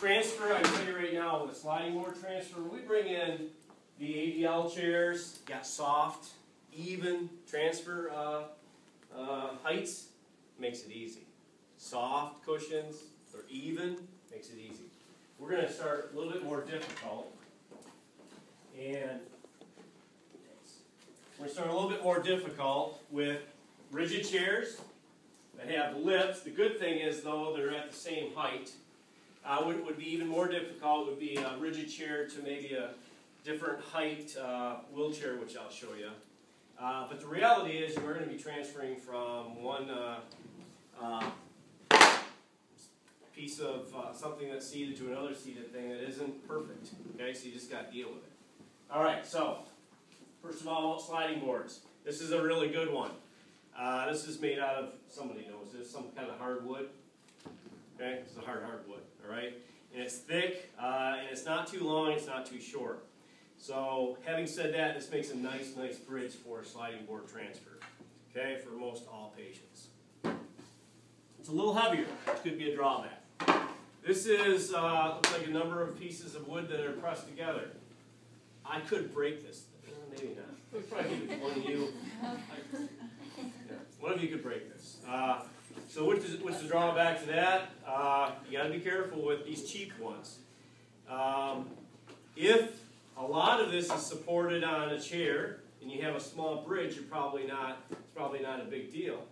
Transfer, I can tell you right now, with a sliding board transfer, we bring in the ADL chairs, got soft, even transfer heights, makes it easy. Soft cushions, they're even, makes it easy. We're going to start a little bit more difficult, and we're going to start a little bit more difficult with rigid chairs that have lips. The good thing is, though, they're at the same height. What would be even more difficult would be a rigid chair to maybe a different height wheelchair, which I'll show you. But the reality is we're going to be transferring from one piece of something that's seated to another seated thing that isn't perfect. Okay, so you just got to deal with it. All right, so first of all, sliding boards. This is a really good one. This is made out of, somebody knows this, some kind of hardwood. Okay, it's a hardwood, all right? And it's thick, and it's not too long, it's not too short. So, having said that, this makes a nice bridge for a sliding board transfer, okay, for most all patients. It's a little heavier, which could be a drawback. This is, looks like a number of pieces of wood that are pressed together. I could break this. Maybe not. Probably one of you. Yeah, one of you could break this. So what's the drawback to that? You got to be careful with these cheap ones. If a lot of this is supported on a chair and you have a small bridge, it's probably not a big deal.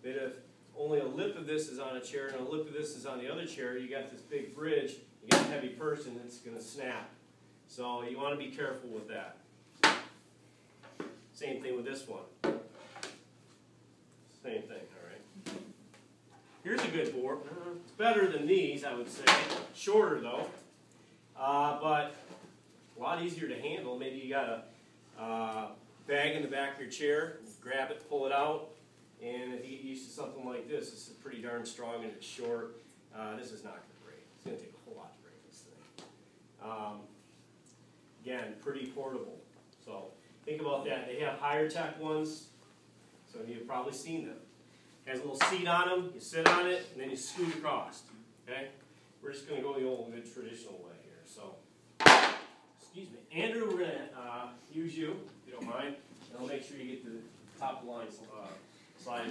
But if only a lip of this is on a chair and a lip of this is on the other chair, you got this big bridge, you got a heavy person that's going to snap. So you want to be careful with that. Same thing with this one. Same thing, all right. Here's a good board. It's better than these, I would say. Shorter, though. But a lot easier to handle. Maybe you got a bag in the back of your chair. Grab it, pull it out. And if you get used to something like this, it's pretty darn strong and it's short. This is not going to break. It's going to take a whole lot to break this thing. Again, pretty portable. So think about that. They have higher tech ones. So you've probably seen them. It has a little seat on them, you sit on it, and then you scoot across. Okay? We're just going to go the old good traditional way here. So, excuse me. Andrew, we're going to use you, if you don't mind. And I'll make sure you get to the top of the line slide.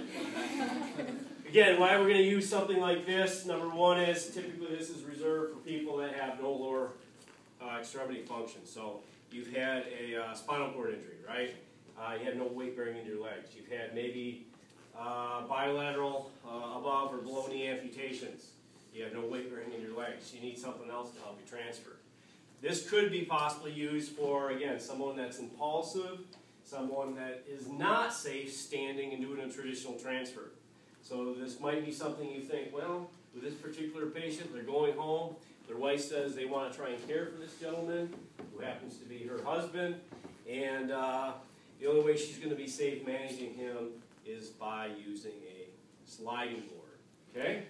Again, why we're going to use something like this, number one is typically this is reserved for people that have no lower extremity function. So you've had a spinal cord injury, right? You have no weight bearing in your legs. You've had maybe bilateral above or below knee amputations. You have no weight bearing in your legs. You need something else to help you transfer. This could be possibly used for, again, someone that's impulsive, someone that is not safe standing and doing a traditional transfer. So this might be something you think, well, with this particular patient, they're going home. Their wife says they want to try and care for this gentleman, who happens to be her husband, and the only way she's going to be safe managing him is by using a sliding board. Okay?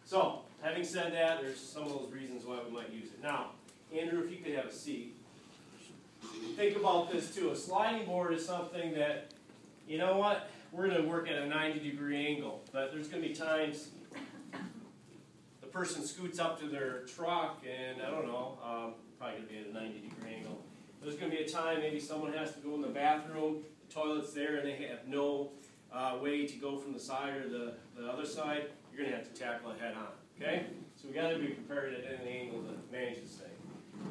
So, having said that, there's some of those reasons why we might use it. Now, Andrew, if you could have a seat. Think about this too. A sliding board is something that, you know what, we're going to work at a 90-degree angle, but there's going to be times the person scoots up to their truck and, I don't know, probably going to be at a 90-degree angle. There's going to be a time maybe someone has to go in the bathroom, the toilet's there, and they have no way to go from the side or the other side. You're going to have to tackle it head on. Okay? So we've got to be prepared at any angle to manage this thing.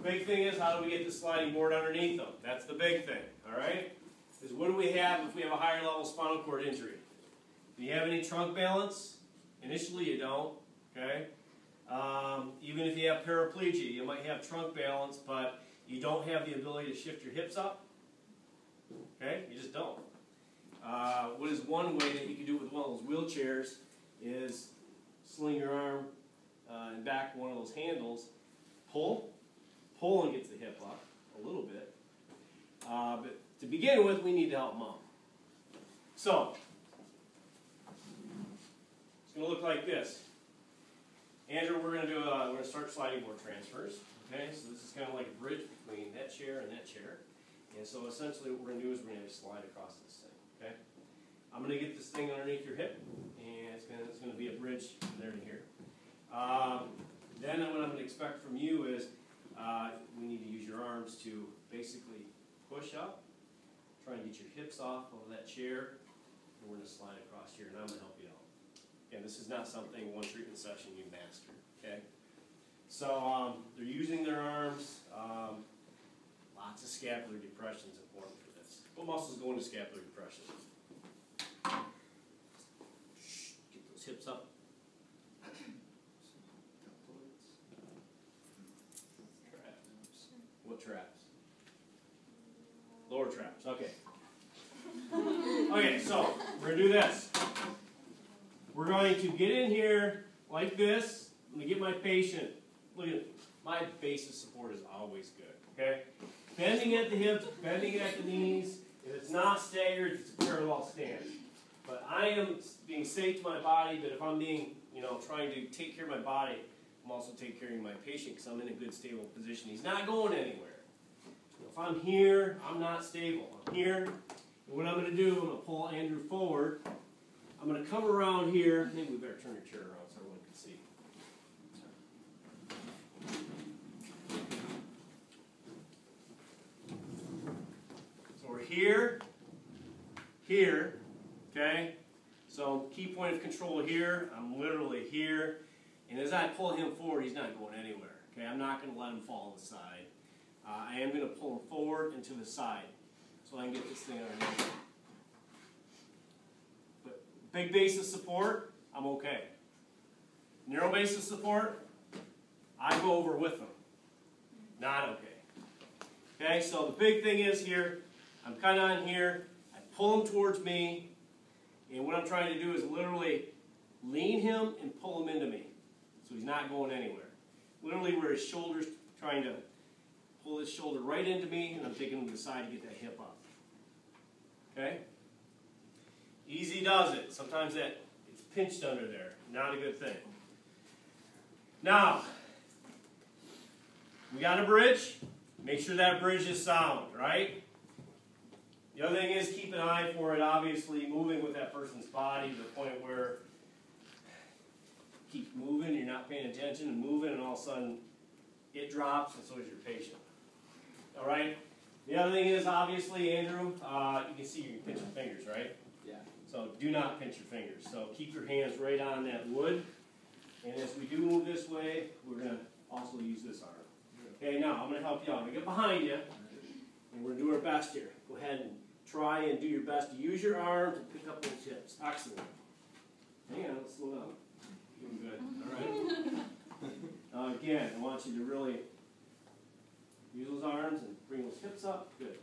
The big thing is, how do we get the sliding board underneath them? That's the big thing. All right? Because what do we have if we have a higher level spinal cord injury? Do you have any trunk balance? Initially you don't. Okay? Even if you have paraplegia, you might have trunk balance, but you don't have the ability to shift your hips up. Okay? You just don't. What is one way that you can do it with one of those wheelchairs is sling your arm and back one of those handles, pull and gets the hip up a little bit. But to begin with, we need to help mom. So, it's going to look like this. Andrew, we're going to start sliding board transfers. Okay, so this is kind of like a bridge between that chair and that chair. And so essentially what we're going to do is we're going to slide across this thing. Okay, I'm going to get this thing underneath your hip, and it's going to be a bridge from there to here. Then what I'm going to expect from you is we need to use your arms to basically push up, try and get your hips off of that chair, and we're going to slide across here, and I'm going to help you out. Again, this is not something one treatment session you master, okay? So they're using their arms. Lots of scapular depression is important for this. What muscles go into scapular depression? Get those hips up. Traps. What traps? Lower traps. Okay. Okay, so we're going to do this. We're going to get in here like this. I'm going to get my patient. Look at my base of support is always good. Okay? Bending at the hips, bending at the knees. If it's not staggered, it's a parallel stance. But I am being safe to my body, but if I'm being, trying to take care of my body, I'm also taking care of my patient because I'm in a good, stable position. He's not going anywhere. If I'm here, I'm not stable. I'm here, and what I'm going to do, I'm going to pull Andrew forward. I'm going to come around here. Maybe we better turn your chair around so everyone can see. So we're here, okay? So key point of control here, I'm literally here. And as I pull him forward, he's not going anywhere, okay? I'm not going to let him fall on the side. I am going to pull him forward and to the side so I can get this thing underneath. But big base of support, I'm okay. Narrow base of support, I go over with them. Not okay. Okay, so the big thing is here, I'm kind of on here, I pull him towards me, and what I'm trying to do is literally lean him and pull him into me. So he's not going anywhere. Literally where his shoulder's trying to pull his shoulder right into me, and I'm taking him to the side to get that hip up. Okay? Easy does it. Sometimes it's pinched under there. Not a good thing. Now, we got a bridge. Make sure that bridge is sound, right? The other thing is keep an eye for it, obviously, moving with that person's body to the point where keep moving, you're not paying attention, and moving, and all of a sudden it drops, and so is your patient. All right? The other thing is, obviously, Andrew, you can see you can pinch your fingers, right? Yeah. So do not pinch your fingers. So keep your hands right on that wood. And as we do move this way, we're going to also use this arm. Okay, now I'm going to help you out. I'm going to get behind you, and we're going to do our best here. Go ahead and try and do your best to use your arms and pick up those hips. Excellent. Hang on, let's slow down. Doing good. All right. Again, I want you to really use those arms and bring those hips up. Good.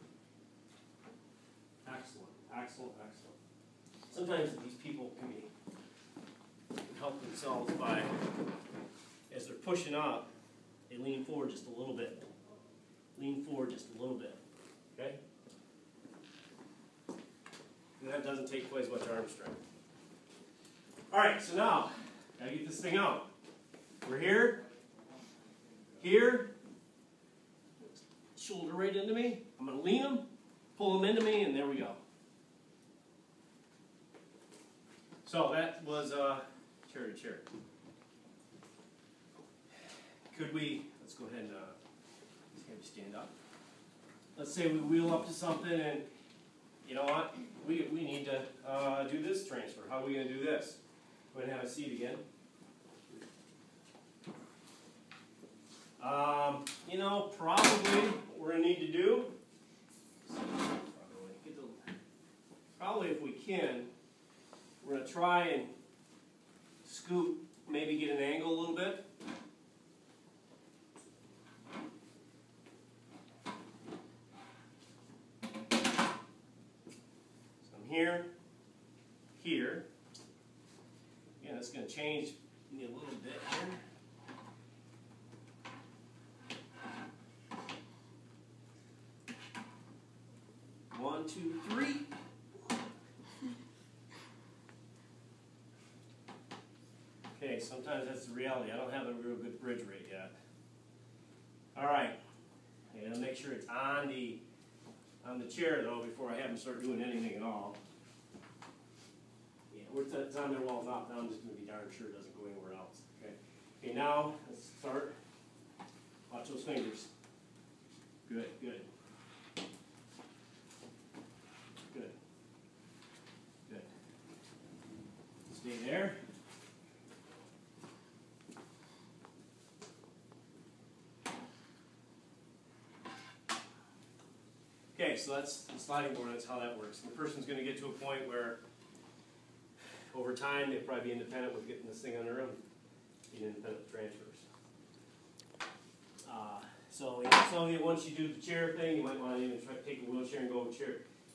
Excellent. Excellent. Excellent. Sometimes these people can help themselves by, as they're pushing up, they lean forward just a little bit. Lean forward just a little bit. Okay? And that doesn't take quite as much arm strength. All right, so now, got to get this thing out. We're here, shoulder right into me. I'm going to lean him, pull him into me, and there we go. So that was chair to chair. Could we, let's go ahead and just have you stand up. Let's say we wheel up to something and, you know what, we need to do this transfer. How are we going to do this? Go ahead and have a seat again. Probably what we're going to need to do, probably if we can, we're going to try and scoop, maybe get an angle a little bit. So I'm here. Again, it's going to change me a little bit here. One, two, three. Okay, sometimes that's the reality. I don't have a real good bridge rate yet. All right, and make sure it's on the chair though before I have them start doing anything at all. Yeah, it's on there well enough. Now I'm just going to be darn sure it doesn't go anywhere else. Okay. Okay, now let's start. Watch those fingers. Good, good. Good. Good. Stay there. Okay, so that's the sliding board, that's how that works. And the person's going to get to a point where, over time, they'll probably be independent with getting this thing on their own, being independent transfers. So some of you, once you do the chair thing, you might want to even try to take a wheelchair and go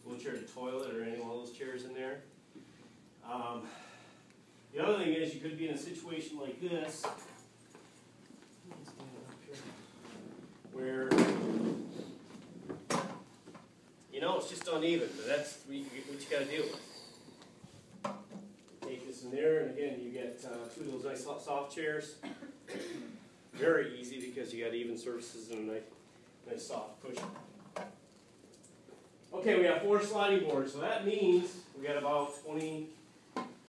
wheelchair to toilet or any one of those chairs in there. The other thing is, you could be in a situation like this, where it's just uneven, but that's what you got to deal with. Take this in there, and again, you get two of those nice soft chairs. Very easy because you got even surfaces and a nice soft cushion. Okay, we have 4 sliding boards, so that means we got about 20,